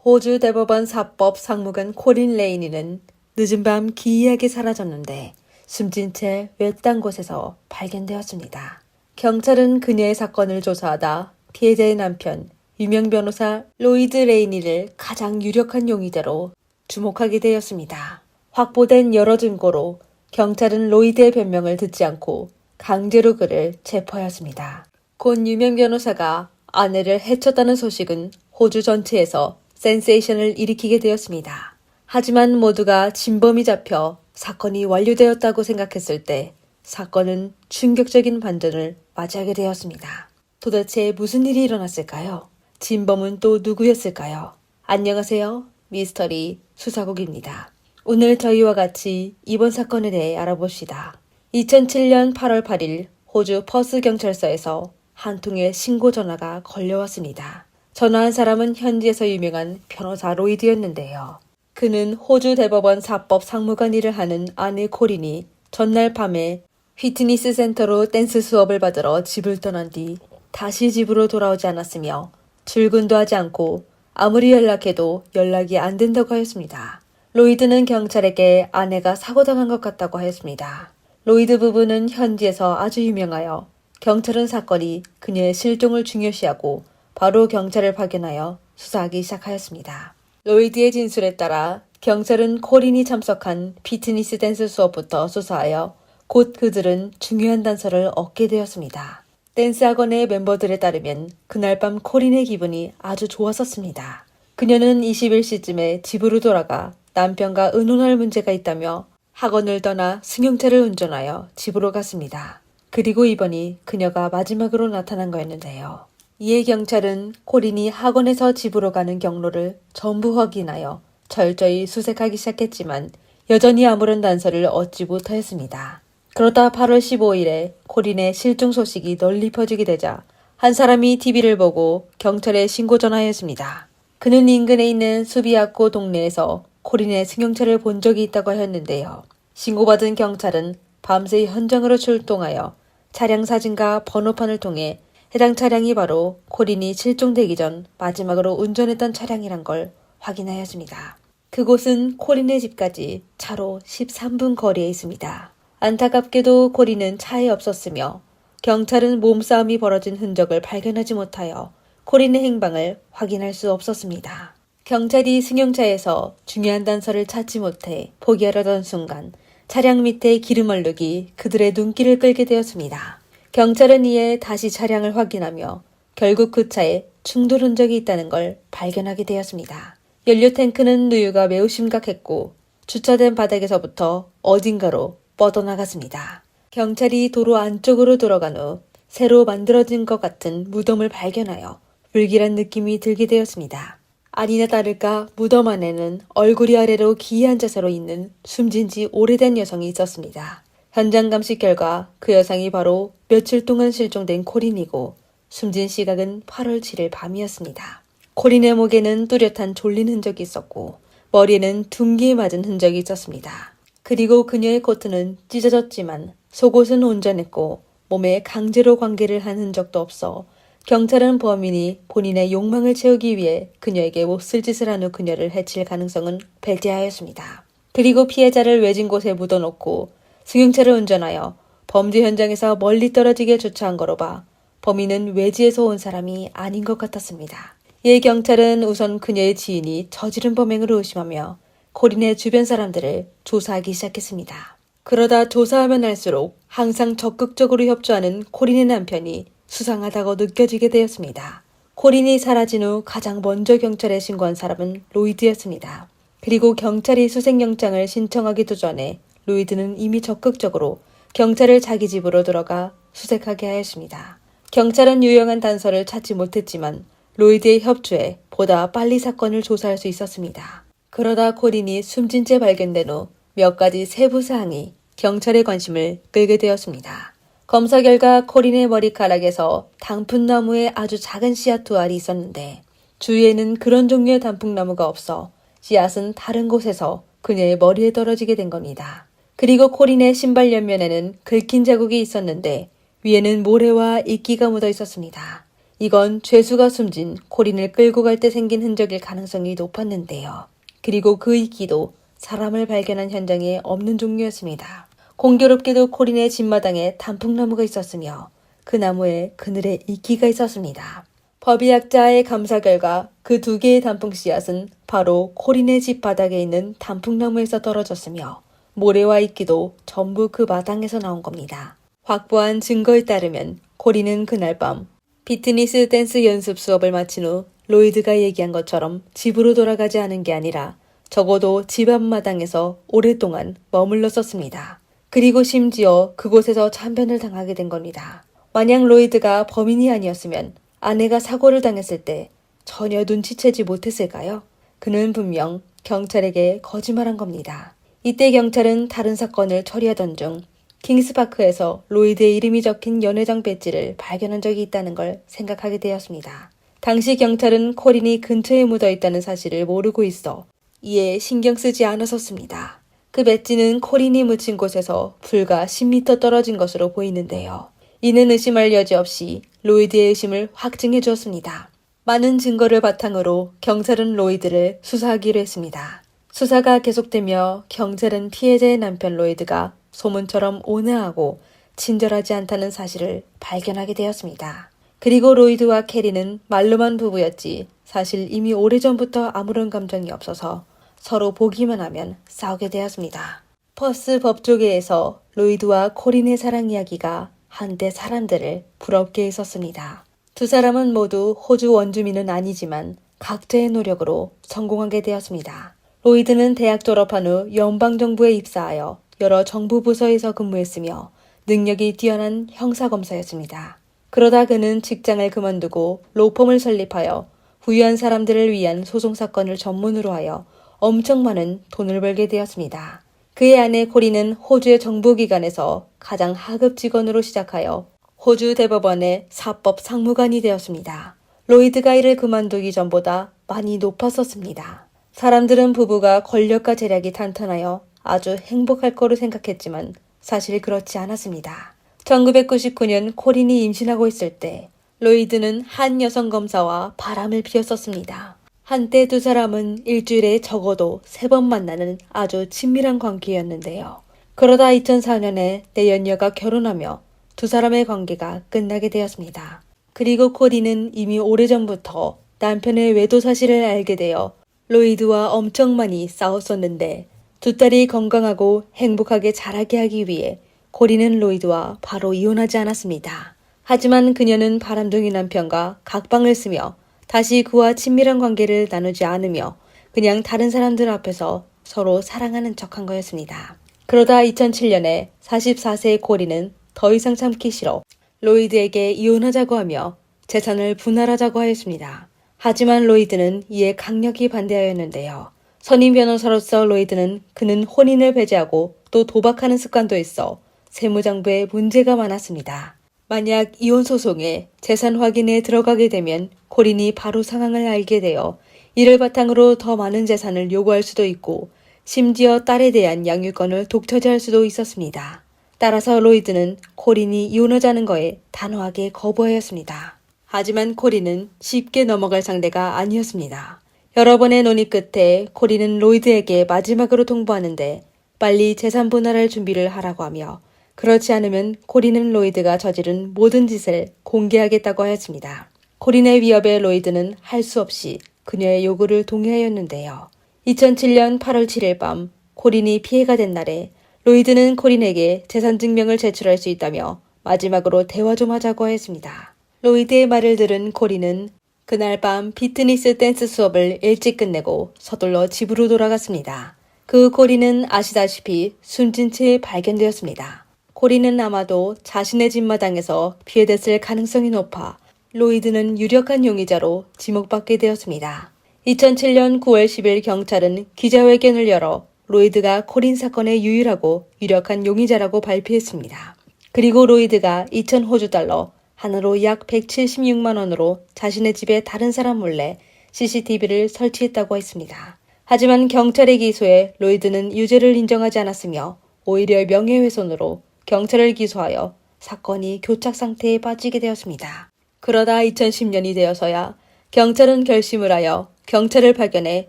호주 대법원 사법 상무관 코린 레이니는 늦은 밤 기이하게 사라졌는데 숨진 채 외딴 곳에서 발견되었습니다. 경찰은 그녀의 사건을 조사하다 피해자의 남편, 유명 변호사 로이드 레이니를 가장 유력한 용의자로 주목하게 되었습니다. 확보된 여러 증거로 경찰은 로이드의 변명을 듣지 않고 강제로 그를 체포하였습니다. 곧 유명 변호사가 아내를 해쳤다는 소식은 호주 전체에서 센세이션을 일으키게 되었습니다. 하지만 모두가 진범이 잡혀 사건이 완료되었다고 생각했을 때 사건은 충격적인 반전을 맞이하게 되었습니다. 도대체 무슨 일이 일어났을까요? 진범은 또 누구였을까요? 안녕하세요. 미스터리 수사국입니다. 오늘 저희와 같이 이번 사건에 대해 알아봅시다. 2007년 8월 8일 호주 퍼스 경찰서에서 한 통의 신고 전화가 걸려왔습니다. 전화한 사람은 현지에서 유명한 변호사 로이드였는데요. 그는 호주 대법원 사법 상무관 일을 하는 아내 코린이 전날 밤에 피트니스 센터로 댄스 수업을 받으러 집을 떠난 뒤 다시 집으로 돌아오지 않았으며 출근도 하지 않고 아무리 연락해도 연락이 안 된다고 하였습니다. 로이드는 경찰에게 아내가 사고당한 것 같다고 하였습니다. 로이드 부부는 현지에서 아주 유명하여 경찰은 사건이 그녀의 실종을 중요시하고 바로 경찰을 파견하여 수사하기 시작하였습니다. 로이드의 진술에 따라 경찰은 코린이 참석한 피트니스 댄스 수업부터 수사하여 곧 그들은 중요한 단서를 얻게 되었습니다. 댄스 학원의 멤버들에 따르면 그날 밤 코린의 기분이 아주 좋았었습니다. 그녀는 21시쯤에 집으로 돌아가 남편과 의논할 문제가 있다며 학원을 떠나 승용차를 운전하여 집으로 갔습니다. 그리고 이번이 그녀가 마지막으로 나타난 거였는데요. 이에 경찰은 코린이 학원에서 집으로 가는 경로를 전부 확인하여 철저히 수색하기 시작했지만 여전히 아무런 단서를 얻지 못하였습니다. 그러다 8월 15일에 코린의 실종 소식이 널리 퍼지게 되자 한 사람이 TV를 보고 경찰에 신고 전화하였습니다. 그는 인근에 있는 수비아코 동네에서 코린의 승용차를 본 적이 있다고 하였는데요. 신고받은 경찰은 밤새 현장으로 출동하여 차량 사진과 번호판을 통해 해당 차량이 바로 코린이 실종되기 전 마지막으로 운전했던 차량이란 걸 확인하였습니다. 그곳은 코린의 집까지 차로 13분 거리에 있습니다. 안타깝게도 코린은 차에 없었으며 경찰은 몸싸움이 벌어진 흔적을 발견하지 못하여 코린의 행방을 확인할 수 없었습니다. 경찰이 승용차에서 중요한 단서를 찾지 못해 포기하려던 순간 차량 밑에 기름 얼룩이 그들의 눈길을 끌게 되었습니다. 경찰은 이에 다시 차량을 확인하며 결국 그 차에 충돌 흔적이 있다는 걸 발견하게 되었습니다. 연료 탱크는 누유가 매우 심각했고 주차된 바닥에서부터 어딘가로 뻗어나갔습니다. 경찰이 도로 안쪽으로 들어간 후 새로 만들어진 것 같은 무덤을 발견하여 불길한 느낌이 들게 되었습니다. 아니나 다를까 무덤 안에는 얼굴이 아래로 기이한 자세로 있는 숨진 지 오래된 여성이 있었습니다. 현장 감식 결과 그 여성이 바로 며칠 동안 실종된 코린이고 숨진 시각은 8월 7일 밤이었습니다. 코린의 목에는 뚜렷한 졸린 흔적이 있었고 머리에는 둔기에 맞은 흔적이 있었습니다. 그리고 그녀의 코트는 찢어졌지만 속옷은 온전했고 몸에 강제로 관계를 한 흔적도 없어 경찰은 범인이 본인의 욕망을 채우기 위해 그녀에게 몹쓸 짓을 한 후 그녀를 해칠 가능성은 배제하였습니다. 그리고 피해자를 외진 곳에 묻어놓고 승용차를 운전하여 범죄 현장에서 멀리 떨어지게 주차한 거로 봐 범인은 외지에서 온 사람이 아닌 것 같았습니다. 이에 경찰은 우선 그녀의 지인이 저지른 범행으로 의심하며 코린의 주변 사람들을 조사하기 시작했습니다. 그러다 조사하면 할수록 항상 적극적으로 협조하는 코린의 남편이 수상하다고 느껴지게 되었습니다. 코린이 사라진 후 가장 먼저 경찰에 신고한 사람은 로이드였습니다. 그리고 경찰이 수색영장을 신청하기도 전에 로이드는 이미 적극적으로 경찰을 자기 집으로 들어가 수색하게 하였습니다. 경찰은 유용한 단서를 찾지 못했지만 로이드의 협조에 보다 빨리 사건을 조사할 수 있었습니다. 그러다 코린이 숨진 채 발견된 후 몇 가지 세부 사항이 경찰의 관심을 끌게 되었습니다. 검사 결과 코린의 머리카락에서 단풍나무의 아주 작은 씨앗 두 알이 있었는데 주위에는 그런 종류의 단풍나무가 없어 씨앗은 다른 곳에서 그녀의 머리에 떨어지게 된 겁니다. 그리고 코린의 신발 옆면에는 긁힌 자국이 있었는데 위에는 모래와 이끼가 묻어 있었습니다. 이건 죄수가 숨진 코린을 끌고 갈 때 생긴 흔적일 가능성이 높았는데요. 그리고 그 이끼도 사람을 발견한 현장에 없는 종류였습니다. 공교롭게도 코린의 집마당에 단풍나무가 있었으며 그 나무에 그늘에 이끼가 있었습니다. 법의학자의 감사 결과 그 두 개의 단풍 씨앗은 바로 코린의 집 바닥에 있는 단풍나무에서 떨어졌으며 모래와 이끼도 전부 그 마당에서 나온 겁니다. 확보한 증거에 따르면 코린은 그날 밤 피트니스 댄스 연습 수업을 마친 후 로이드가 얘기한 것처럼 집으로 돌아가지 않은 게 아니라 적어도 집 앞마당에서 오랫동안 머물렀었습니다. 그리고 심지어 그곳에서 참변을 당하게 된 겁니다. 만약 로이드가 범인이 아니었으면 아내가 사고를 당했을 때 전혀 눈치채지 못했을까요? 그는 분명 경찰에게 거짓말한 겁니다. 이때 경찰은 다른 사건을 처리하던 중 킹스파크에서 로이드의 이름이 적힌 연회장 배지를 발견한 적이 있다는 걸 생각하게 되었습니다. 당시 경찰은 코린이 근처에 묻어 있다는 사실을 모르고 있어 이에 신경 쓰지 않았었습니다. 그 배지는 코린이 묻힌 곳에서 불과 10m 떨어진 것으로 보이는데요. 이는 의심할 여지 없이 로이드의 의심을 확증해 주었습니다. 많은 증거를 바탕으로 경찰은 로이드를 수사하기로 했습니다. 수사가 계속되며 경찰은 피해자의 남편 로이드가 소문처럼 온화하고 친절하지 않다는 사실을 발견하게 되었습니다. 그리고 로이드와 캐리는 말로만 부부였지 사실 이미 오래전부터 아무런 감정이 없어서 서로 보기만 하면 싸우게 되었습니다. 퍼스 법조계에서 로이드와 코린의 사랑 이야기가 한때 사람들을 부럽게 했었습니다. 두 사람은 모두 호주 원주민은 아니지만 각자의 노력으로 성공하게 되었습니다. 로이드는 대학 졸업한 후 연방정부에 입사하여 여러 정부 부서에서 근무했으며 능력이 뛰어난 형사검사였습니다. 그러다 그는 직장을 그만두고 로펌을 설립하여 부유한 사람들을 위한 소송사건을 전문으로 하여 엄청 많은 돈을 벌게 되었습니다. 그의 아내 코린은 호주의 정부기관에서 가장 하급 직원으로 시작하여 호주 대법원의 사법 상무관이 되었습니다. 로이드가 이를 그만두기 전보다 많이 높았었습니다. 사람들은 부부가 권력과 재력이 탄탄하여 아주 행복할 거로 생각했지만 사실 그렇지 않았습니다. 1999년 코린이 임신하고 있을 때 로이드는 한 여성 검사와 바람을 피웠었습니다. 한때 두 사람은 일주일에 적어도 3번 만나는 아주 친밀한 관계였는데요. 그러다 2004년에 내연녀가 결혼하며 두 사람의 관계가 끝나게 되었습니다. 그리고 코린은 이미 오래전부터 남편의 외도 사실을 알게 되어 로이드와 엄청 많이 싸웠었는데 두 딸이 건강하고 행복하게 자라게 하기 위해 코린은 로이드와 바로 이혼하지 않았습니다. 하지만 그녀는 바람둥이 남편과 각방을 쓰며 다시 그와 친밀한 관계를 나누지 않으며 그냥 다른 사람들 앞에서 서로 사랑하는 척한 거였습니다. 그러다 2007년에 44세의 코린은 더 이상 참기 싫어 로이드에게 이혼하자고 하며 재산을 분할하자고 하였습니다. 하지만 로이드는 이에 강력히 반대하였는데요. 선임 변호사로서 로이드는 그는 혼인을 배제하고 또 도박하는 습관도 있어 세무장부에 문제가 많았습니다. 만약 이혼 소송에 재산 확인에 들어가게 되면 코린이 바로 상황을 알게 되어 이를 바탕으로 더 많은 재산을 요구할 수도 있고 심지어 딸에 대한 양육권을 독차지할 수도 있었습니다. 따라서 로이드는 코린이 이혼하자는 거에 단호하게 거부하였습니다. 하지만 코린은 쉽게 넘어갈 상대가 아니었습니다. 여러 번의 논의 끝에 코린은 로이드에게 마지막으로 통보하는데 빨리 재산 분할할 준비를 하라고 하며 그렇지 않으면 코린은 로이드가 저지른 모든 짓을 공개하겠다고 하였습니다. 코린의 위협에 로이드는 할 수 없이 그녀의 요구를 동의하였는데요. 2007년 8월 7일 밤 코린이 피해가 된 날에 로이드는 코린에게 재산 증명을 제출할 수 있다며 마지막으로 대화 좀 하자고 하였습니다. 로이드의 말을 들은 코린은 그날 밤 피트니스 댄스 수업을 일찍 끝내고 서둘러 집으로 돌아갔습니다. 그 코린은 아시다시피 숨진 채 발견되었습니다. 코린은 아마도 자신의 집마당에서 피해됐을 가능성이 높아 로이드는 유력한 용의자로 지목받게 되었습니다. 2007년 9월 10일 경찰은 기자회견을 열어 로이드가 코린 사건의 유일하고 유력한 용의자라고 발표했습니다. 그리고 로이드가 2,000 호주 달러, 하나로 약 176만 원으로 자신의 집에 다른 사람 몰래 CCTV를 설치했다고 했습니다. 하지만 경찰의 기소에 로이드는 유죄를 인정하지 않았으며 오히려 명예훼손으로 경찰을 기소하여 사건이 교착 상태에 빠지게 되었습니다. 그러다 2010년이 되어서야 경찰은 결심을 하여 경찰을 발견해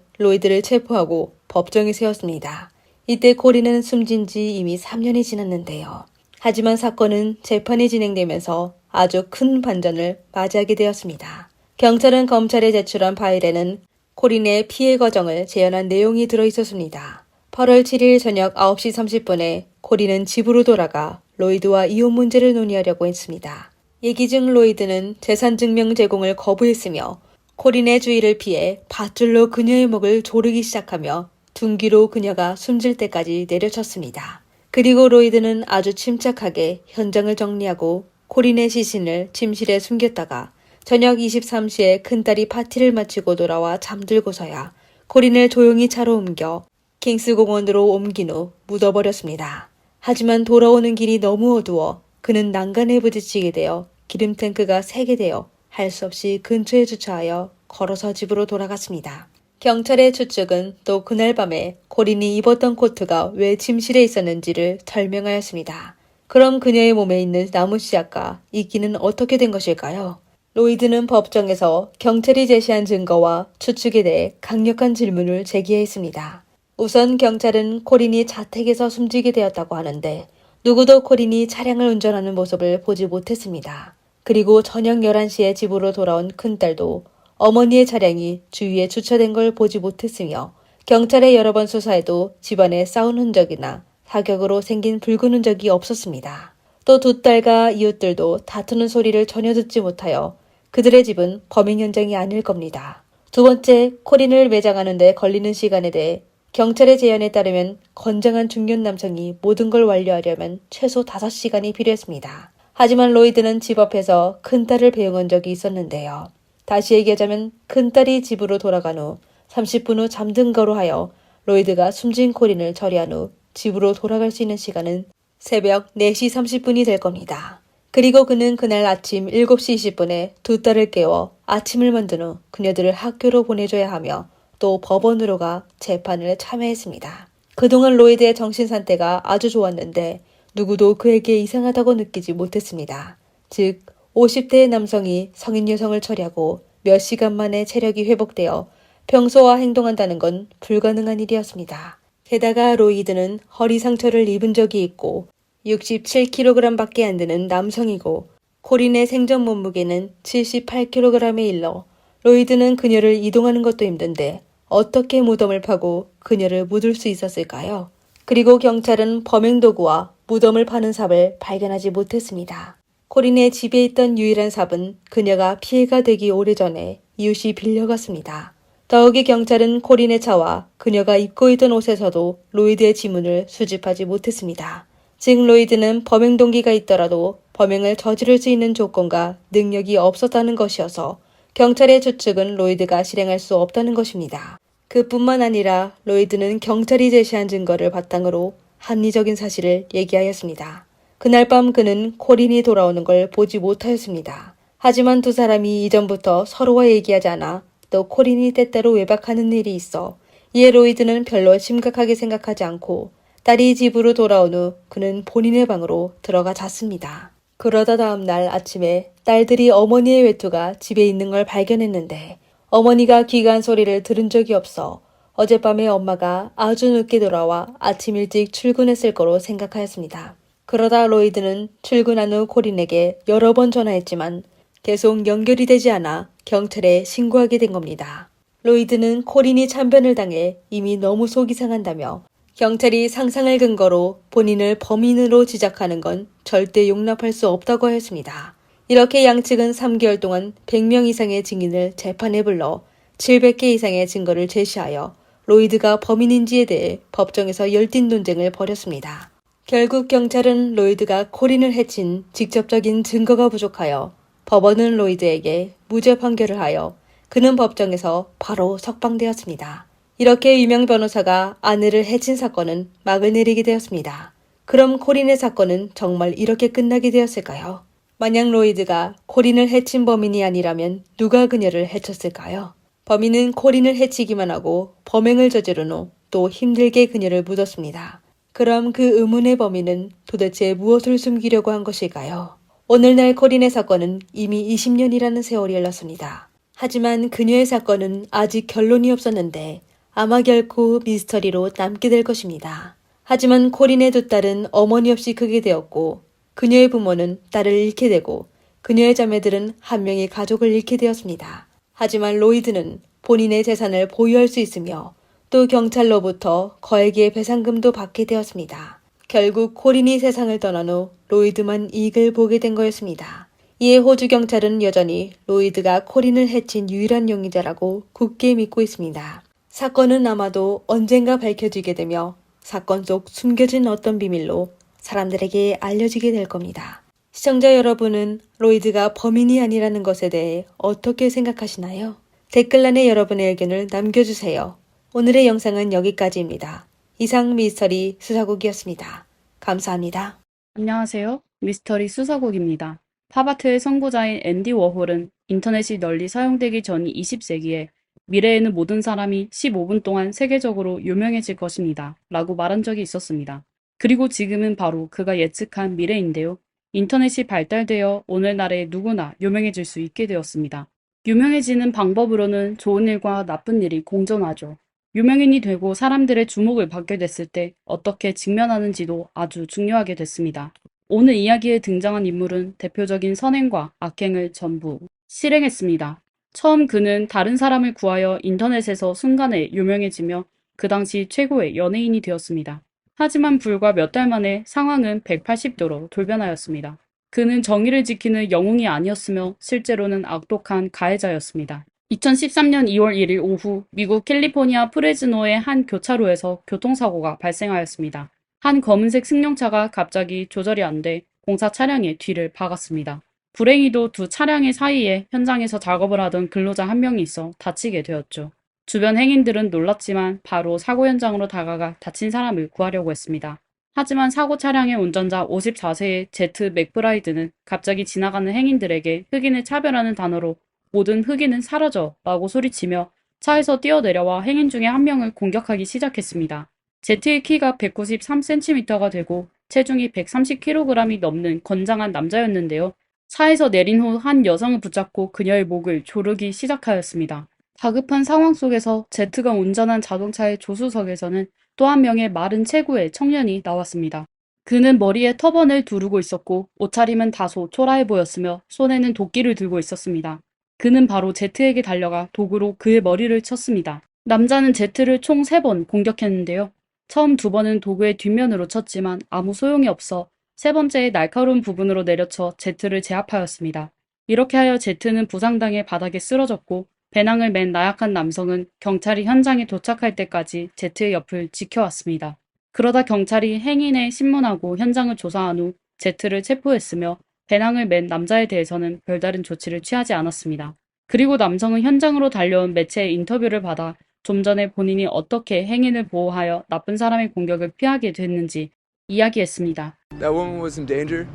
로이드를 체포하고 법정에 세웠습니다. 이때 코린은 숨진 지 이미 3년이 지났는데요. 하지만 사건은 재판이 진행되면서 아주 큰 반전을 맞이하게 되었습니다. 경찰은 검찰에 제출한 파일에는 코린의 피해 과정을 재현한 내용이 들어있었습니다. 8월 7일 저녁 9시 30분에 코린은 집으로 돌아가 로이드와 이혼 문제를 논의하려고 했습니다. 얘기 중 로이드는 재산 증명 제공을 거부했으며 코린의 주의를 피해 밧줄로 그녀의 목을 조르기 시작하며 둔기로 그녀가 숨질 때까지 내려쳤습니다. 그리고 로이드는 아주 침착하게 현장을 정리하고 코린의 시신을 침실에 숨겼다가 저녁 23시에 큰딸이 파티를 마치고 돌아와 잠들고서야 코린을 조용히 차로 옮겨 킹스공원으로 옮긴 후 묻어버렸습니다. 하지만 돌아오는 길이 너무 어두워 그는 난간에 부딪히게 되어 기름탱크가 새게 되어 할 수 없이 근처에 주차하여 걸어서 집으로 돌아갔습니다. 경찰의 추측은 또 그날 밤에 코린이 입었던 코트가 왜 침실에 있었는지를 설명하였습니다. 그럼 그녀의 몸에 있는 나무 씨앗과 이끼는 어떻게 된 것일까요? 로이드는 법정에서 경찰이 제시한 증거와 추측에 대해 강력한 질문을 제기했습니다. 우선 경찰은 코린이 자택에서 숨지게 되었다고 하는데 누구도 코린이 차량을 운전하는 모습을 보지 못했습니다. 그리고 저녁 11시에 집으로 돌아온 큰딸도 어머니의 차량이 주위에 주차된 걸 보지 못했으며 경찰의 여러 번 수사에도 집안에 싸운 흔적이나 사격으로 생긴 붉은 흔적이 없었습니다. 또 두 딸과 이웃들도 다투는 소리를 전혀 듣지 못하여 그들의 집은 범행 현장이 아닐 겁니다. 두 번째, 코린을 매장하는 데 걸리는 시간에 대해 경찰의 제안에 따르면 건장한 중년 남성이 모든 걸 완료하려면 최소 5시간이 필요했습니다. 하지만 로이드는 집 앞에서 큰딸을 배웅한 적이 있었는데요. 다시 얘기하자면 큰딸이 집으로 돌아간 후 30분 후 잠든 거로 하여 로이드가 숨진 코린을 처리한 후 집으로 돌아갈 수 있는 시간은 새벽 4시 30분이 될 겁니다. 그리고 그는 그날 아침 7시 20분에 두 딸을 깨워 아침을 만든 후 그녀들을 학교로 보내줘야 하며 또 법원으로 가 재판을 참여했습니다. 그동안 로이드의 정신 상태가 아주 좋았는데 누구도 그에게 이상하다고 느끼지 못했습니다. 즉 50대의 남성이 성인 여성을 처리하고 몇 시간 만에 체력이 회복되어 평소와 행동한다는 건 불가능한 일이었습니다. 게다가 로이드는 허리 상처를 입은 적이 있고 67kg 밖에 안 되는 남성이고 코린의 생전 몸무게는 78kg에 일러 로이드는 그녀를 이동하는 것도 힘든데 어떻게 무덤을 파고 그녀를 묻을 수 있었을까요? 그리고 경찰은 범행 도구와 무덤을 파는 삽을 발견하지 못했습니다. 코린의 집에 있던 유일한 삽은 그녀가 피해가 되기 오래전에 이웃이 빌려갔습니다. 더욱이 경찰은 코린의 차와 그녀가 입고 있던 옷에서도 로이드의 지문을 수집하지 못했습니다. 즉 로이드는 범행 동기가 있더라도 범행을 저지를 수 있는 조건과 능력이 없었다는 것이어서 경찰의 추측은 로이드가 실행할 수 없다는 것입니다. 그뿐만 아니라 로이드는 경찰이 제시한 증거를 바탕으로 합리적인 사실을 얘기하였습니다. 그날 밤 그는 코린이 돌아오는 걸 보지 못하였습니다. 하지만 두 사람이 이전부터 서로와 얘기하지 않아 또 코린이 때때로 외박하는 일이 있어 이에 로이드는 별로 심각하게 생각하지 않고 딸이 집으로 돌아온 후 그는 본인의 방으로 들어가 잤습니다. 그러다 다음 날 아침에 딸들이 어머니의 외투가 집에 있는 걸 발견했는데 어머니가 귀가한 소리를 들은 적이 없어 어젯밤에 엄마가 아주 늦게 돌아와 아침 일찍 출근했을 거로 생각하였습니다. 그러다 로이드는 출근한 후 코린에게 여러 번 전화했지만 계속 연결이 되지 않아 경찰에 신고하게 된 겁니다. 로이드는 코린이 참변을 당해 이미 너무 속이 상한다며 경찰이 상상을 근거로 본인을 범인으로 지적하는 건 절대 용납할 수 없다고 하였습니다. 이렇게 양측은 3개월 동안 100명 이상의 증인을 재판에 불러 700개 이상의 증거를 제시하여 로이드가 범인인지에 대해 법정에서 열띤 논쟁을 벌였습니다. 결국 경찰은 로이드가 코린을 해친 직접적인 증거가 부족하여 법원은 로이드에게 무죄 판결을 하여 그는 법정에서 바로 석방되었습니다. 이렇게 유명 변호사가 아내를 해친 사건은 막을 내리게 되었습니다. 그럼 코린의 사건은 정말 이렇게 끝나게 되었을까요? 만약 로이드가 코린을 해친 범인이 아니라면 누가 그녀를 해쳤을까요? 범인은 코린을 해치기만 하고 범행을 저지른 후 또 힘들게 그녀를 묻었습니다. 그럼 그 의문의 범인은 도대체 무엇을 숨기려고 한 것일까요? 오늘날 코린의 사건은 이미 20년이라는 세월이 흘렀습니다. 하지만 그녀의 사건은 아직 결론이 없었는데 아마 결코 미스터리로 남게 될 것입니다. 하지만 코린의 두 딸은 어머니 없이 크게 되었고 그녀의 부모는 딸을 잃게 되고 그녀의 자매들은 한 명의 가족을 잃게 되었습니다. 하지만 로이드는 본인의 재산을 보유할 수 있으며 또 경찰로부터 거액의 배상금도 받게 되었습니다. 결국 코린이 세상을 떠난 후 로이드만 이익을 보게 된 거였습니다. 이에 호주 경찰은 여전히 로이드가 코린을 해친 유일한 용의자라고 굳게 믿고 있습니다. 사건은 아마도 언젠가 밝혀지게 되며 사건 속 숨겨진 어떤 비밀로 사람들에게 알려지게 될 겁니다. 시청자 여러분은 로이드가 범인이 아니라는 것에 대해 어떻게 생각하시나요? 댓글란에 여러분의 의견을 남겨주세요. 오늘의 영상은 여기까지입니다. 이상 미스터리 수사국이었습니다. 감사합니다. 안녕하세요. 미스터리 수사국입니다. 팝아트의 선구자인 앤디 워홀은 인터넷이 널리 사용되기 전인 20세기에 미래에는 모든 사람이 15분 동안 세계적으로 유명해질 것입니다. 라고 말한 적이 있었습니다. 그리고 지금은 바로 그가 예측한 미래인데요. 인터넷이 발달되어 오늘날에 누구나 유명해질 수 있게 되었습니다. 유명해지는 방법으로는 좋은 일과 나쁜 일이 공존하죠. 유명인이 되고 사람들의 주목을 받게 됐을 때 어떻게 직면하는지도 아주 중요하게 됐습니다. 오늘 이야기에 등장한 인물은 대표적인 선행과 악행을 전부 실행했습니다. 처음 그는 다른 사람을 구하여 인터넷에서 순간에 유명해지며 그 당시 최고의 연예인이 되었습니다. 하지만 불과 몇 달 만에 상황은 180도로 돌변하였습니다. 그는 정의를 지키는 영웅이 아니었으며 실제로는 악독한 가해자였습니다. 2013년 2월 1일 오후 미국 캘리포니아 프레즈노의 한 교차로에서 교통사고가 발생하였습니다. 한 검은색 승용차가 갑자기 조절이 안 돼 공사 차량의 뒤를 박았습니다. 불행히도 두 차량의 사이에 현장에서 작업을 하던 근로자 한 명이 있어 다치게 되었죠. 주변 행인들은 놀랐지만 바로 사고 현장으로 다가가 다친 사람을 구하려고 했습니다. 하지만 사고 차량의 운전자 54세의 제트 맥브라이드는 갑자기 지나가는 행인들에게 흑인을 차별하는 단어로 모든 흑인은 사라져 라고 소리치며 차에서 뛰어내려와 행인 중에 한 명을 공격하기 시작했습니다. 제트의 키가 193cm가 되고 체중이 130kg이 넘는 건장한 남자였는데요. 차에서 내린 후 한 여성을 붙잡고 그녀의 목을 조르기 시작하였습니다. 다급한 상황 속에서 제트가 운전한 자동차의 조수석에서는 또 한 명의 마른 체구의 청년이 나왔습니다. 그는 머리에 터번을 두르고 있었고 옷차림은 다소 초라해 보였으며 손에는 도끼를 들고 있었습니다. 그는 바로 제트에게 달려가 도구로 그의 머리를 쳤습니다. 남자는 제트를 총 3번 공격했는데요. 처음 2번은 도구의 뒷면으로 쳤지만 아무 소용이 없어 세 번째의 날카로운 부분으로 내려쳐 제트를 제압하였습니다. 이렇게 하여 제트는 부상당해 바닥에 쓰러졌고 배낭을 맨 나약한 남성은 경찰이 현장에 도착할 때까지 제트의 옆을 지켜왔습니다. 그러다 경찰이 행인을 신문하고 현장을 조사한 후 제트를 체포했으며 배낭을 맨 남자에 대해서는 별다른 조치를 취하지 않았습니다. 그리고 남성은 현장으로 달려온 매체의 인터뷰를 받아 좀 전에 본인이 어떻게 행인을 보호하여 나쁜 사람의 공격을 피하게 됐는지 이야기했습니다. That woman was in danger.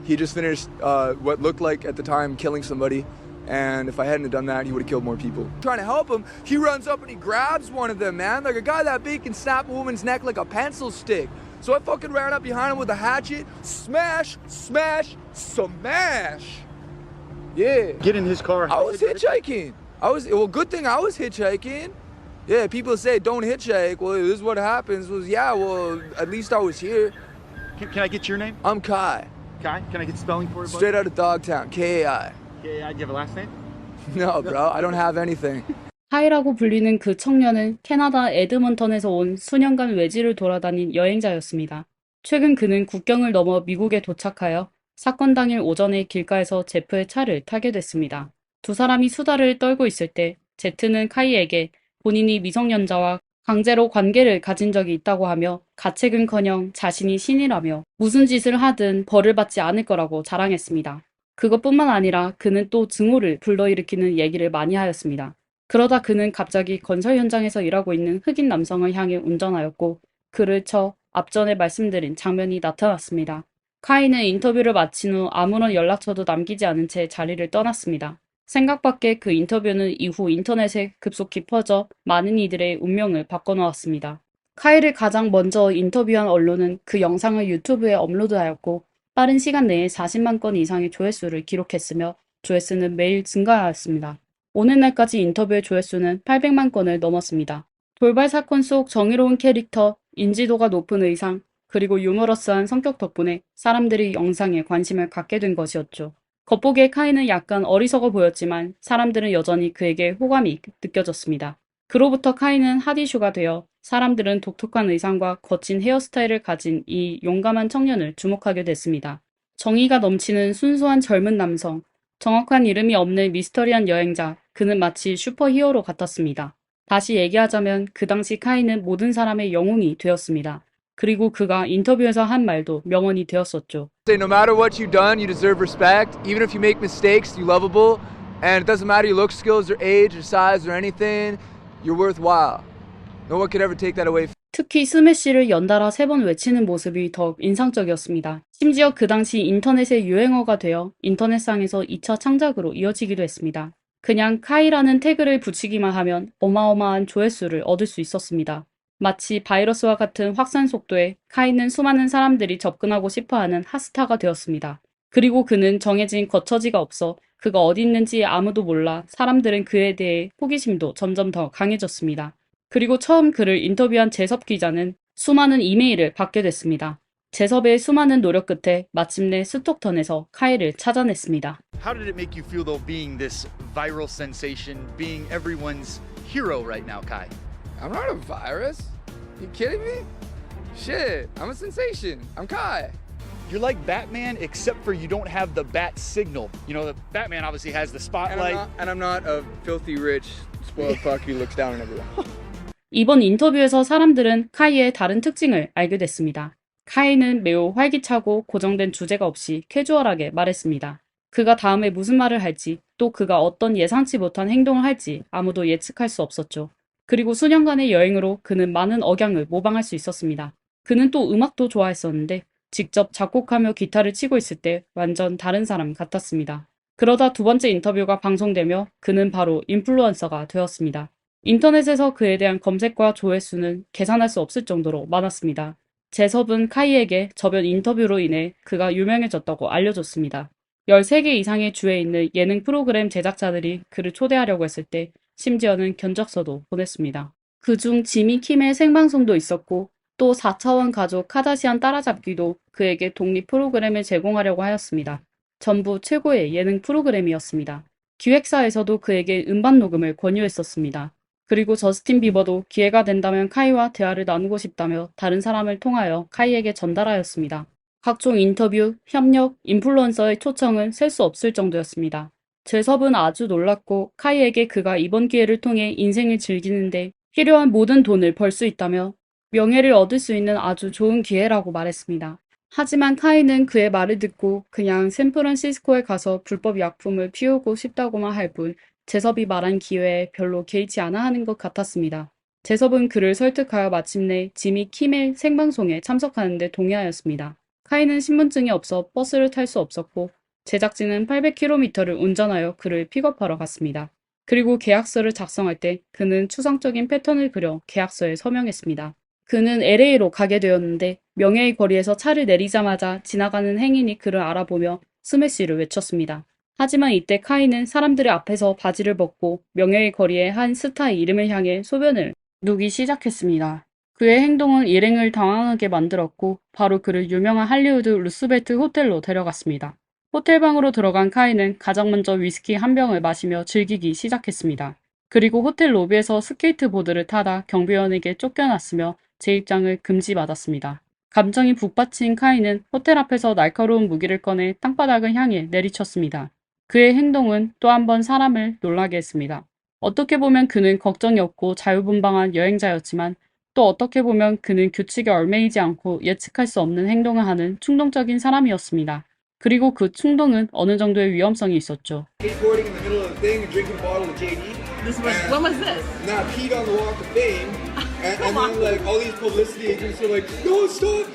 He just finished what looked like at the time killing somebody. And if I hadn't done that, he would have killed more people. Trying to help him, he runs up and he grabs one of them, man. Like a guy that big can snap a woman's neck like a pencil stick. So I fucking ran up behind him with a hatchet. Smash, smash, smash. Yeah. Get in his car. I was hitchhiking. Well, good thing I was hitchhiking. Yeah, people say don't hitchhike. Well, this is what happens. Well, at least I was here. Can I get your name? I'm Kai. Kai? Can I get spelling for you? Straight out of Dogtown. K-A-I. Yeah, do you have a last name? No, bro. I don't have anything. 카이라고 불리는 그 청년은 캐나다 에드먼턴에서 온 수년간 외지를 돌아다닌 여행자였습니다. 최근 그는 국경을 넘어 미국에 도착하여 사건 당일 오전에 길가에서 제프의 차를 타게 됐습니다. 두 사람이 수다를 떨고 있을 때 제트는 카이에게 본인이 미성년자와 강제로 관계를 가진 적이 있다고 하며 가책은커녕 자신이 신이라며 무슨 짓을 하든 벌을 받지 않을 거라고 자랑했습니다. 그것뿐만 아니라 그는 또 증오를 불러일으키는 얘기를 많이 하였습니다. 그러다 그는 갑자기 건설 현장에서 일하고 있는 흑인 남성을 향해 운전하였고 그를 쳐 앞전에 말씀드린 장면이 나타났습니다. 카이는 인터뷰를 마친 후 아무런 연락처도 남기지 않은 채 자리를 떠났습니다. 생각밖의 그 인터뷰는 이후 인터넷에 급속히 퍼져 많은 이들의 운명을 바꿔놓았습니다. 카이를 가장 먼저 인터뷰한 언론은 그 영상을 유튜브에 업로드하였고 빠른 시간 내에 40만 건 이상의 조회수를 기록했으며 조회수는 매일 증가하였습니다. 오늘날까지 인터뷰의 조회수는 800만 건을 넘었습니다. 돌발 사건 속 정의로운 캐릭터, 인지도가 높은 의상, 그리고 유머러스한 성격 덕분에 사람들이 영상에 관심을 갖게 된 것이었죠. 겉보기에 카이는 약간 어리석어 보였지만 사람들은 여전히 그에게 호감이 느껴졌습니다. 그로부터 카이는 핫이슈가 되어 사람들은 독특한 의상과 거친 헤어스타일을 가진 이 용감한 청년을 주목하게 됐습니다. 정의가 넘치는 순수한 젊은 남성, 정확한 이름이 없는 미스터리한 여행자, 그는 마치 슈퍼히어로 같았습니다. 다시 얘기하자면 그 당시 카이는 모든 사람의 영웅이 되었습니다. 그리고 그가 인터뷰에서 한 말도 명언이 되었었죠. Say no matter what you've done, you deserve respect. Even if you make mistakes, you're lovable. And it doesn't matter your look, skills, or age, or size, or anything. You're worthwhile. No one could ever take that away from 특히 스매시를 연달아 3번 외치는 모습이 더욱 인상적이었습니다. 심지어 그 당시 인터넷의 유행어가 되어 인터넷상에서 2차 창작으로 이어지기도 했습니다. 그냥 카이라는 태그를 붙이기만 하면 어마어마한 조회수를 얻을 수 있었습니다. 마치 바이러스와 같은 확산 속도에 카이는 수많은 사람들이 접근하고 싶어하는 핫스타가 되었습니다. 그리고 그는 정해진 거처지가 없어 그가 어디 있는지 아무도 몰라 사람들은 그에 대해 호기심도 점점 더 강해졌습니다. 그리고 처음 그를 인터뷰한 재섭 기자는 수많은 이메일을 받게 됐습니다. 재섭의 수많은 노력 끝에 마침내 스톡턴에서 카이를 찾아냈습니다. How did it make you feel though being this viral sensation, being everyone's hero right now, Kai? I'm not a virus. You kidding me? Shit, I'm a sensation. I'm Kai. You're like Batman, except for you don't have the bat signal. You know, the Batman obviously has the spotlight. And I'm not a filthy rich spoiled fuck who looks down on everyone. 이번 인터뷰에서 사람들은 카이의 다른 특징을 알게 됐습니다. 카이는 매우 활기차고 고정된 주제가 없이 캐주얼하게 말했습니다. 그가 다음에 무슨 말을 할지, 또 그가 어떤 예상치 못한 행동을 할지 아무도 예측할 수 없었죠. 그리고 수년간의 여행으로 그는 많은 억양을 모방할 수 있었습니다. 그는 또 음악도 좋아했었는데 직접 작곡하며 기타를 치고 있을 때 완전 다른 사람 같았습니다. 그러다 두 번째 인터뷰가 방송되며 그는 바로 인플루언서가 되었습니다. 인터넷에서 그에 대한 검색과 조회수는 계산할 수 없을 정도로 많았습니다. 재섭은 카이에게 저번 인터뷰로 인해 그가 유명해졌다고 알려줬습니다. 13개 이상의 주에 있는 예능 프로그램 제작자들이 그를 초대하려고 했을 때 심지어는 견적서도 보냈습니다. 그중 지미 킴의 생방송도 있었고 또 4차원 가족 카다시안 따라잡기도 그에게 독립 프로그램을 제공하려고 하였습니다. 전부 최고의 예능 프로그램이었습니다. 기획사에서도 그에게 음반 녹음을 권유했었습니다. 그리고 저스틴 비버도 기회가 된다면 카이와 대화를 나누고 싶다며 다른 사람을 통하여 카이에게 전달하였습니다. 각종 인터뷰, 협력, 인플루언서의 초청은 셀 수 없을 정도였습니다. 재섭은 아주 놀랐고 카이에게 그가 이번 기회를 통해 인생을 즐기는데 필요한 모든 돈을 벌 수 있다며 명예를 얻을 수 있는 아주 좋은 기회라고 말했습니다. 하지만 카이는 그의 말을 듣고 그냥 샌프란시스코에 가서 불법 약품을 피우고 싶다고만 할 뿐 재섭이 말한 기회에 별로 개의치 않아 하는 것 같았습니다. 재섭은 그를 설득하여 마침내 지미 킴의 생방송에 참석하는데 동의하였습니다. 카이는 신분증이 없어 버스를 탈 수 없었고 제작진은 800km를 운전하여 그를 픽업하러 갔습니다. 그리고 계약서를 작성할 때 그는 추상적인 패턴을 그려 계약서에 서명했습니다. 그는 LA로 가게 되었는데 명예의 거리에서 차를 내리자마자 지나가는 행인이 그를 알아보며 스매시를 외쳤습니다. 하지만 이때 카이는 사람들의 앞에서 바지를 벗고 명예의 거리의 한 스타의 이름을 향해 소변을 누기 시작했습니다. 그의 행동은 일행을 당황하게 만들었고 바로 그를 유명한 할리우드 루스벨트 호텔로 데려갔습니다. 호텔방으로 들어간 카이는 가장 먼저 위스키 한 병을 마시며 즐기기 시작했습니다. 그리고 호텔 로비에서 스케이트보드를 타다 경비원에게 쫓겨났으며 재입장을 금지받았습니다. 감정이 북받친 카이는 호텔 앞에서 날카로운 무기를 꺼내 땅바닥을 향해 내리쳤습니다. 그의 행동은 또 한 번 사람을 놀라게 했습니다. 어떻게 보면 그는 걱정이 없고 자유분방한 여행자였지만 또 어떻게 보면 그는 규칙에 얽매이지 않고 예측할 수 없는 행동을 하는 충동적인 사람이었습니다. 그리고 그 충동은 어느 정도의 위험성이 있었죠. Skateboarding in the middle of the thing and drinking a bottle of JD. When was this? Not peed on the walk of fame. And then like all these publicity agents were like, no, stop.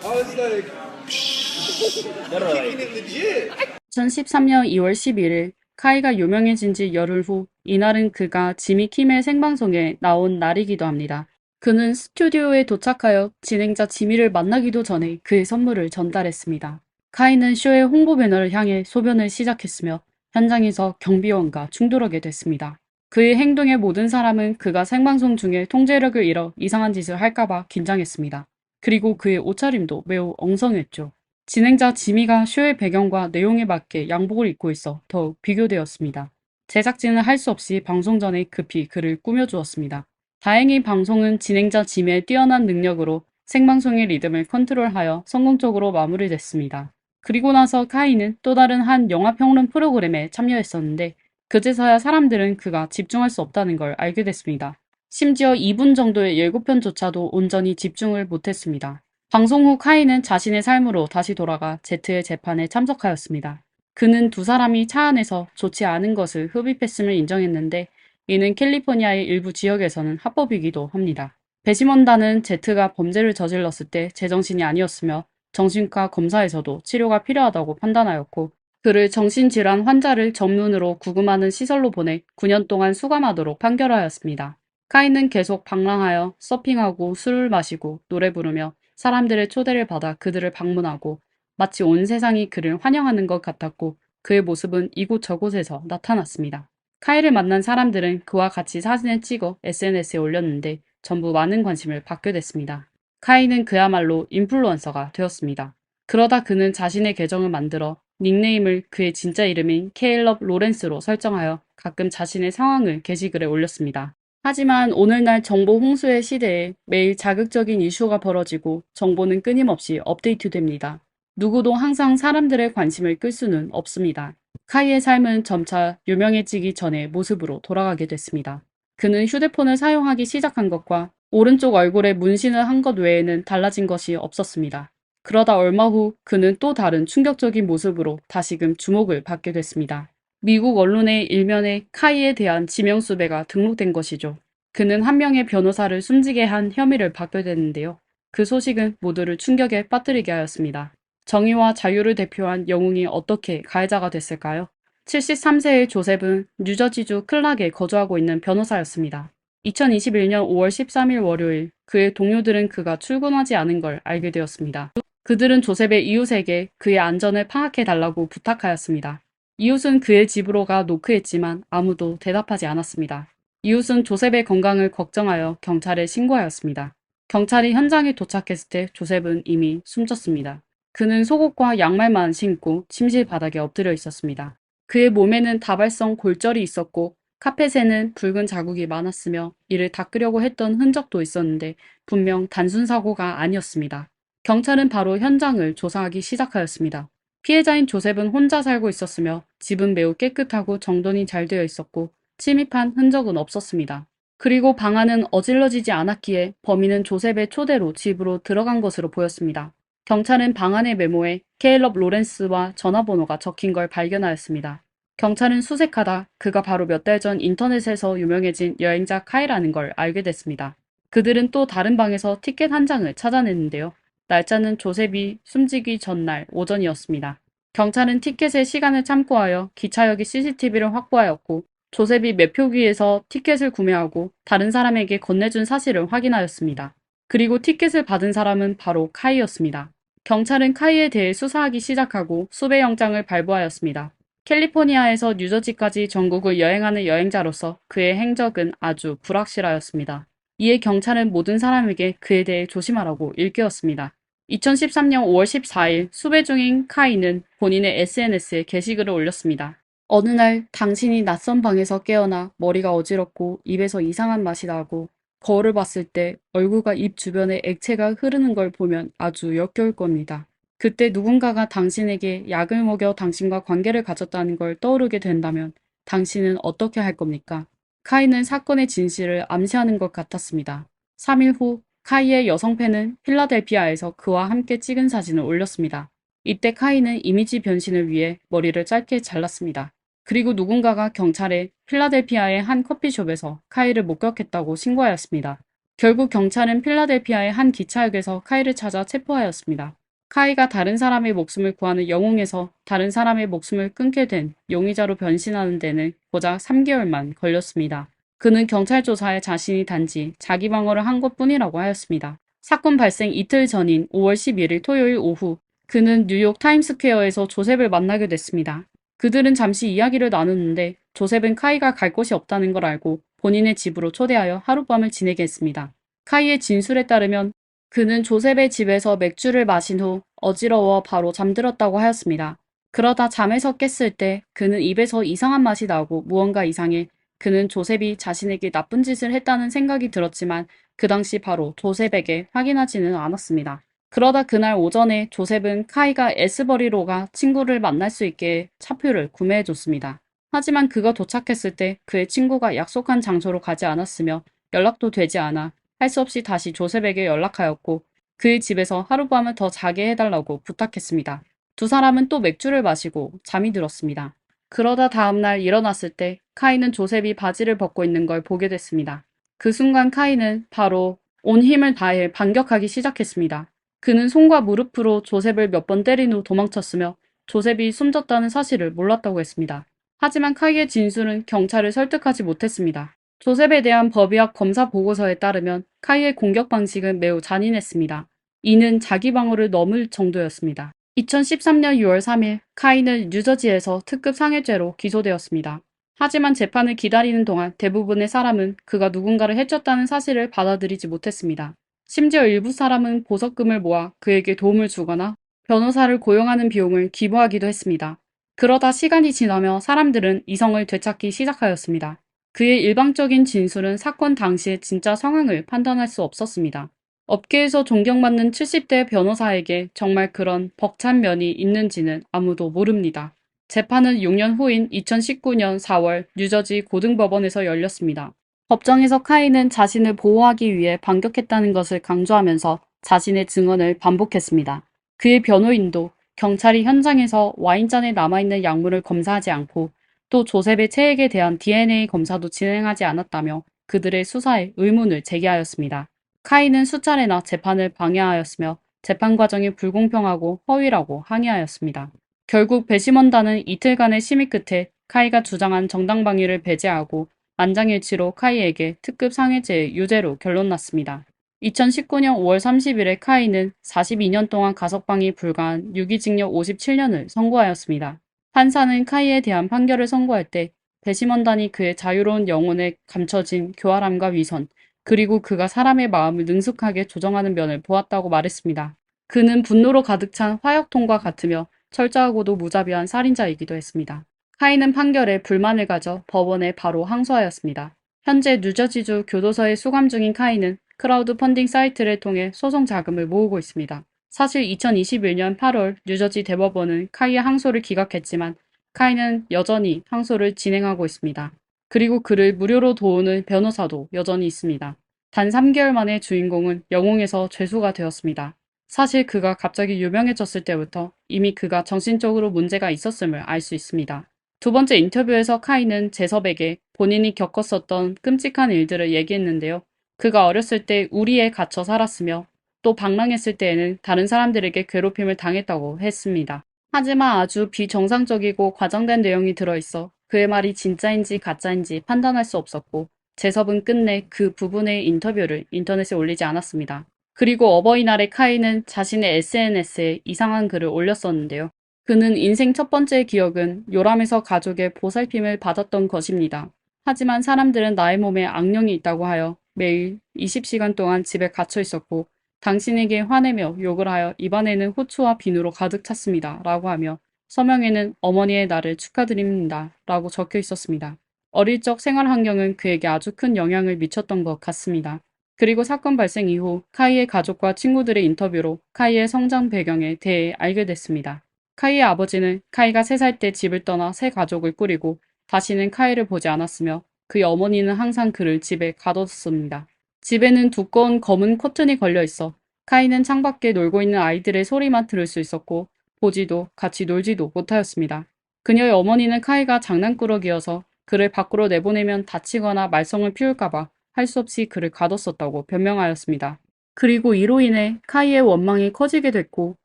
I was like, kicking it legit. 2013년 2월 11일 카이가 유명해진 지 열흘 후 이날은 그가 지미 킴의 생방송에 나온 날이기도 합니다. 그는 스튜디오에 도착하여 진행자 지미를 만나기도 전에 그의 선물을 전달했습니다. 카이는 쇼의 홍보 배너를 향해 소변을 시작했으며 현장에서 경비원과 충돌하게 됐습니다. 그의 행동에 모든 사람은 그가 생방송 중에 통제력을 잃어 이상한 짓을 할까봐 긴장했습니다. 그리고 그의 옷차림도 매우 엉성했죠. 진행자 지미가 쇼의 배경과 내용에 맞게 양복을 입고 있어 더욱 비교되었습니다. 제작진은 할 수 없이 방송 전에 급히 그를 꾸며주었습니다. 다행히 방송은 진행자 지미의 뛰어난 능력으로 생방송의 리듬을 컨트롤하여 성공적으로 마무리됐습니다. 그리고 나서 카이는 또 다른 한 영화평론 프로그램에 참여했었는데 그제서야 사람들은 그가 집중할 수 없다는 걸 알게 됐습니다. 심지어 2분 정도의 예고편조차도 온전히 집중을 못했습니다. 방송 후 카이는 자신의 삶으로 다시 돌아가 제트의 재판에 참석하였습니다. 그는 두 사람이 차 안에서 좋지 않은 것을 흡입했음을 인정했는데 이는 캘리포니아의 일부 지역에서는 합법이기도 합니다. 배심원단은 제트가 범죄를 저질렀을 때 제정신이 아니었으며 정신과 검사에서도 치료가 필요하다고 판단하였고 그를 정신질환 환자를 전문으로 구금하는 시설로 보내 9년 동안 수감하도록 판결하였습니다. 카이는 계속 방랑하여 서핑하고 술을 마시고 노래 부르며 사람들의 초대를 받아 그들을 방문하고 마치 온 세상이 그를 환영하는 것 같았고 그의 모습은 이곳저곳에서 나타났습니다. 카이를 만난 사람들은 그와 같이 사진을 찍어 SNS에 올렸는데 전부 많은 관심을 받게 됐습니다. 카이는 그야말로 인플루언서가 되었습니다. 그러다 그는 자신의 계정을 만들어 닉네임을 그의 진짜 이름인 케일럽 로렌스로 설정하여 가끔 자신의 상황을 게시글에 올렸습니다. 하지만 오늘날 정보 홍수의 시대에 매일 자극적인 이슈가 벌어지고 정보는 끊임없이 업데이트됩니다. 누구도 항상 사람들의 관심을 끌 수는 없습니다. 카이의 삶은 점차 유명해지기 전의 모습으로 돌아가게 됐습니다. 그는 휴대폰을 사용하기 시작한 것과 오른쪽 얼굴에 문신을 한 것 외에는 달라진 것이 없었습니다. 그러다 얼마 후 그는 또 다른 충격적인 모습으로 다시금 주목을 받게 됐습니다. 미국 언론의 일면에 카이에 대한 지명수배가 등록된 것이죠. 그는 한 명의 변호사를 숨지게 한 혐의를 받게 됐는데요. 그 소식은 모두를 충격에 빠뜨리게 하였습니다. 정의와 자유를 대표한 영웅이 어떻게 가해자가 됐을까요? 73세의 조셉은 뉴저지주 클락에 거주하고 있는 변호사였습니다. 2021년 5월 13일 월요일 그의 동료들은 그가 출근하지 않은 걸 알게 되었습니다. 그들은 조셉의 이웃에게 그의 안전을 파악해달라고 부탁하였습니다. 이웃은 그의 집으로 가 노크했지만 아무도 대답하지 않았습니다. 이웃은 조셉의 건강을 걱정하여 경찰에 신고하였습니다. 경찰이 현장에 도착했을 때 조셉은 이미 숨졌습니다. 그는 속옷과 양말만 신고 침실 바닥에 엎드려 있었습니다. 그의 몸에는 다발성 골절이 있었고 카펫에는 붉은 자국이 많았으며 이를 닦으려고 했던 흔적도 있었는데 분명 단순 사고가 아니었습니다. 경찰은 바로 현장을 조사하기 시작하였습니다. 피해자인 조셉은 혼자 살고 있었으며 집은 매우 깨끗하고 정돈이 잘 되어 있었고 침입한 흔적은 없었습니다. 그리고 방 안은 어질러지지 않았기에 범인은 조셉의 초대로 집으로 들어간 것으로 보였습니다. 경찰은 방 안의 메모에 케일럽 로렌스와 전화번호가 적힌 걸 발견하였습니다. 경찰은 수색하다 그가 바로 몇 달 전 인터넷에서 유명해진 여행자 카이라는 걸 알게 됐습니다. 그들은 또 다른 방에서 티켓 한 장을 찾아냈는데요. 날짜는 조셉이 숨지기 전날 오전이었습니다. 경찰은 티켓의 시간을 참고하여 기차역의 CCTV를 확보하였고 조셉이 매표기에서 티켓을 구매하고 다른 사람에게 건네준 사실을 확인하였습니다. 그리고 티켓을 받은 사람은 바로 카이였습니다. 경찰은 카이에 대해 수사하기 시작하고 수배 영장을 발부하였습니다. 캘리포니아에서 뉴저지까지 전국을 여행하는 여행자로서 그의 행적은 아주 불확실하였습니다. 이에 경찰은 모든 사람에게 그에 대해 조심하라고 일깨웠습니다. 2013년 5월 14일 수배 중인 카이는 본인의 SNS에 게시글을 올렸습니다. 어느 날 당신이 낯선 방에서 깨어나 머리가 어지럽고 입에서 이상한 맛이 나고 거울을 봤을 때 얼굴과 입 주변에 액체가 흐르는 걸 보면 아주 역겨울 겁니다. 그때 누군가가 당신에게 약을 먹여 당신과 관계를 가졌다는 걸 떠오르게 된다면 당신은 어떻게 할 겁니까? 카이는 사건의 진실을 암시하는 것 같았습니다. 3일 후 카이의 여성 팬은 필라델피아에서 그와 함께 찍은 사진을 올렸습니다. 이때 카이는 이미지 변신을 위해 머리를 짧게 잘랐습니다. 그리고 누군가가 경찰에 필라델피아의 한 커피숍에서 카이를 목격했다고 신고하였습니다. 결국 경찰은 필라델피아의 한 기차역에서 카이를 찾아 체포하였습니다. 카이가 다른 사람의 목숨을 구하는 영웅에서 다른 사람의 목숨을 끊게 된 용의자로 변신하는 데는 고작 3개월만 걸렸습니다. 그는 경찰 조사에 자신이 단지 자기 방어를 한 것뿐이라고 하였습니다. 사건 발생 이틀 전인 5월 11일 토요일 오후 그는 뉴욕 타임스퀘어에서 조셉을 만나게 됐습니다. 그들은 잠시 이야기를 나누는데 조셉은 카이가 갈 곳이 없다는 걸 알고 본인의 집으로 초대하여 하룻밤을 지내게 했습니다. 카이의 진술에 따르면 그는 조셉의 집에서 맥주를 마신 후 어지러워 바로 잠들었다고 하였습니다. 그러다 잠에서 깼을 때 그는 입에서 이상한 맛이 나고 무언가 이상해 그는 조셉이 자신에게 나쁜 짓을 했다는 생각이 들었지만 그 당시 바로 조셉에게 확인하지는 않았습니다. 그러다 그날 오전에 조셉은 카이가 에스버리로가 친구를 만날 수 있게 차표를 구매해줬습니다. 하지만 그가 도착했을 때 그의 친구가 약속한 장소로 가지 않았으며 연락도 되지 않아 할 수 없이 다시 조셉에게 연락하였고 그의 집에서 하룻밤을 더 자게 해달라고 부탁했습니다. 두 사람은 또 맥주를 마시고 잠이 들었습니다. 그러다 다음날 일어났을 때 카이는 조셉이 바지를 벗고 있는 걸 보게 됐습니다. 그 순간 카이는 바로 온 힘을 다해 반격하기 시작했습니다. 그는 손과 무릎으로 조셉을 몇 번 때린 후 도망쳤으며 조셉이 숨졌다는 사실을 몰랐다고 했습니다. 하지만 카이의 진술은 경찰을 설득하지 못했습니다. 조셉에 대한 법의학 검사 보고서에 따르면 카이의 공격 방식은 매우 잔인했습니다. 이는 자기 방어를 넘을 정도였습니다. 2013년 6월 3일 카이는 뉴저지에서 특급 상해죄로 기소되었습니다. 하지만 재판을 기다리는 동안 대부분의 사람은 그가 누군가를 해쳤다는 사실을 받아들이지 못했습니다. 심지어 일부 사람은 보석금을 모아 그에게 도움을 주거나 변호사를 고용하는 비용을 기부하기도 했습니다. 그러다 시간이 지나며 사람들은 이성을 되찾기 시작하였습니다. 그의 일방적인 진술은 사건 당시의 진짜 상황을 판단할 수 없었습니다. 업계에서 존경받는 70대 변호사에게 정말 그런 벅찬 면이 있는지는 아무도 모릅니다. 재판은 6년 후인 2019년 4월 뉴저지 고등법원에서 열렸습니다. 법정에서 카이는 자신을 보호하기 위해 반격했다는 것을 강조하면서 자신의 증언을 반복했습니다. 그의 변호인도 경찰이 현장에서 와인잔에 남아있는 약물을 검사하지 않고 또 조셉의 체액에 대한 DNA 검사도 진행하지 않았다며 그들의 수사에 의문을 제기하였습니다. 카이는 수차례나 재판을 방해하였으며 재판 과정이 불공평하고 허위라고 항의하였습니다. 결국 배심원단은 이틀간의 심의 끝에 카이가 주장한 정당방위를 배제하고 만장일치로 카이에게 특급 상해죄의 유죄로 결론났습니다. 2019년 5월 30일에 카이는 42년 동안 가석방이 불가한 유기징역 57년을 선고하였습니다. 판사는 카이에 대한 판결을 선고할 때 배심원단이 그의 자유로운 영혼에 감춰진 교활함과 위선, 그리고 그가 사람의 마음을 능숙하게 조정하는 면을 보았다고 말했습니다. 그는 분노로 가득 찬 화약통과 같으며 철저하고도 무자비한 살인자이기도 했습니다. 카이는 판결에 불만을 가져 법원에 바로 항소하였습니다. 현재 뉴저지주 교도소에 수감 중인 카이는 크라우드 펀딩 사이트를 통해 소송 자금을 모으고 있습니다. 사실 2021년 8월 뉴저지 대법원은 카이의 항소를 기각했지만 카이는 여전히 항소를 진행하고 있습니다. 그리고 그를 무료로 도우는 변호사도 여전히 있습니다. 단 3개월 만에 주인공은 영웅에서 죄수가 되었습니다. 사실 그가 갑자기 유명해졌을 때부터 이미 그가 정신적으로 문제가 있었음을 알 수 있습니다. 두 번째 인터뷰에서 카이는 제섭에게 본인이 겪었었던 끔찍한 일들을 얘기했는데요. 그가 어렸을 때 우리에 갇혀 살았으며 또 방랑했을 때에는 다른 사람들에게 괴롭힘을 당했다고 했습니다. 하지만 아주 비정상적이고 과장된 내용이 들어있어 그의 말이 진짜인지 가짜인지 판단할 수 없었고 제섭은 끝내 그 부분의 인터뷰를 인터넷에 올리지 않았습니다. 그리고 어버이날에 카이는 자신의 SNS에 이상한 글을 올렸었는데요. 그는 인생 첫 번째 기억은 요람에서 가족의 보살핌을 받았던 것입니다. 하지만 사람들은 나의 몸에 악령이 있다고 하여 매일 20시간 동안 집에 갇혀 있었고 당신에게 화내며 욕을 하여 입안에는 호추와 비누로 가득 찼습니다. 라고 하며 서명에는 어머니의 날을 축하드립니다. 라고 적혀 있었습니다. 어릴 적 생활 환경은 그에게 아주 큰 영향을 미쳤던 것 같습니다. 그리고 사건 발생 이후 카이의 가족과 친구들의 인터뷰로 카이의 성장 배경에 대해 알게 됐습니다. 카이의 아버지는 카이가 3살 때 집을 떠나 새 가족을 꾸리고 다시는 카이를 보지 않았으며 그의 어머니는 항상 그를 집에 가뒀습니다. 집에는 두꺼운 검은 커튼이 걸려 있어 카이는 창밖에 놀고 있는 아이들의 소리만 들을 수 있었고 보지도 같이 놀지도 못하였습니다. 그녀의 어머니는 카이가 장난꾸러기여서 그를 밖으로 내보내면 다치거나 말썽을 피울까봐 할 수 없이 그를 가뒀었다고 변명하였습니다. 그리고 이로 인해 카이의 원망이 커지게 됐고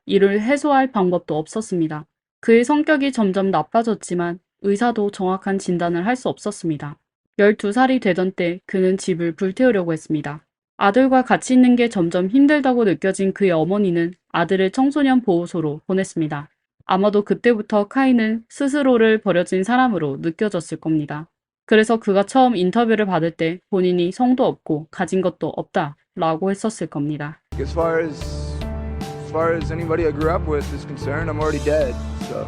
이를 해소할 방법도 없었습니다. 그의 성격이 점점 나빠졌지만 의사도 정확한 진단을 할 수 없었습니다. 12살이 되던 때 그는 집을 불태우려고 했습니다. 아들과 같이 있는 게 점점 힘들다고 느껴진 그의 어머니는 아들을 청소년 보호소로 보냈습니다. 아마도 그때부터 카이는 스스로를 버려진 사람으로 느껴졌을 겁니다. 그래서 그가 처음 인터뷰를 받을 때 본인이 성도 없고 가진 것도 없다 라고 했었을 겁니다. As far as anybody I grew up with is concerned, I'm already dead. So,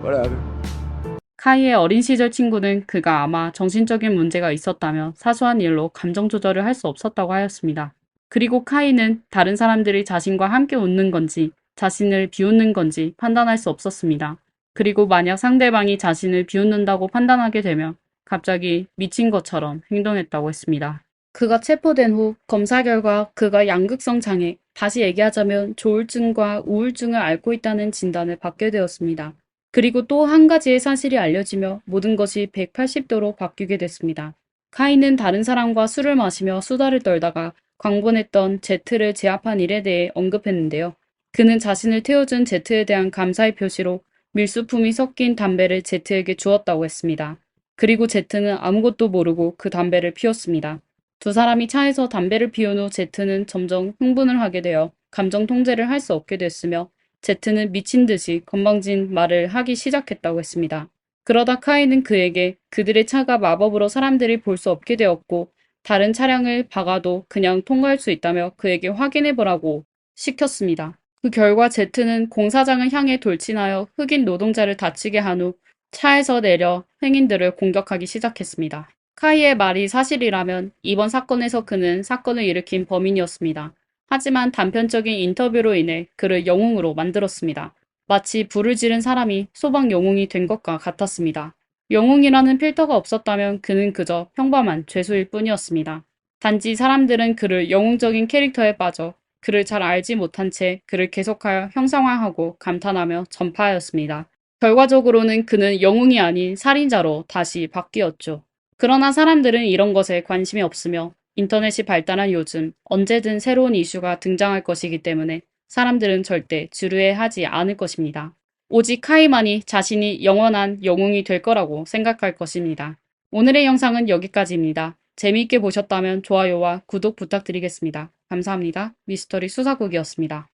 whatever. 카이의 어린 시절 친구는 그가 아마 정신적인 문제가 있었다며 사소한 일로 감정 조절을 할 수 없었다고 하였습니다. 그리고 카이는 다른 사람들이 자신과 함께 웃는 건지 자신을 비웃는 건지 판단할 수 없었습니다. 그리고 만약 상대방이 자신을 비웃는다고 판단하게 되면 갑자기 미친 것처럼 행동했다고 했습니다. 그가 체포된 후 검사 결과 그가 양극성 장애, 다시 얘기하자면 조울증과 우울증을 앓고 있다는 진단을 받게 되었습니다. 그리고 또 한 가지의 사실이 알려지며 모든 것이 180도로 바뀌게 됐습니다. 카이는 다른 사람과 술을 마시며 수다를 떨다가 광분했던 제트를 제압한 일에 대해 언급했는데요. 그는 자신을 태워준 제트에 대한 감사의 표시로 밀수품이 섞인 담배를 제트에게 주었다고 했습니다. 그리고 제트는 아무것도 모르고 그 담배를 피웠습니다. 두 사람이 차에서 담배를 피운 후 제트는 점점 흥분을 하게 되어 감정 통제를 할 수 없게 됐으며 제트는 미친 듯이 건방진 말을 하기 시작했다고 했습니다. 그러다 카이는 그에게 그들의 차가 마법으로 사람들이 볼 수 없게 되었고 다른 차량을 박아도 그냥 통과할 수 있다며 그에게 확인해 보라고 시켰습니다. 그 결과 제트는 공사장을 향해 돌진하여 흑인 노동자를 다치게 한 후 차에서 내려 행인들을 공격하기 시작했습니다. 카이의 말이 사실이라면 이번 사건에서 그는 사건을 일으킨 범인이었습니다. 하지만 단편적인 인터뷰로 인해 그를 영웅으로 만들었습니다. 마치 불을 지른 사람이 소방 영웅이 된 것과 같았습니다. 영웅이라는 필터가 없었다면 그는 그저 평범한 죄수일 뿐이었습니다. 단지 사람들은 그를 영웅적인 캐릭터에 빠져 그를 잘 알지 못한 채 그를 계속하여 형상화하고 감탄하며 전파하였습니다. 결과적으로는 그는 영웅이 아닌 살인자로 다시 바뀌었죠. 그러나 사람들은 이런 것에 관심이 없으며 인터넷이 발달한 요즘 언제든 새로운 이슈가 등장할 것이기 때문에 사람들은 절대 지루해하지 않을 것입니다. 오직 카이만이 자신이 영원한 영웅이 될 거라고 생각할 것입니다. 오늘의 영상은 여기까지입니다. 재미있게 보셨다면 좋아요와 구독 부탁드리겠습니다. 감사합니다. 미스터리 수사국이었습니다.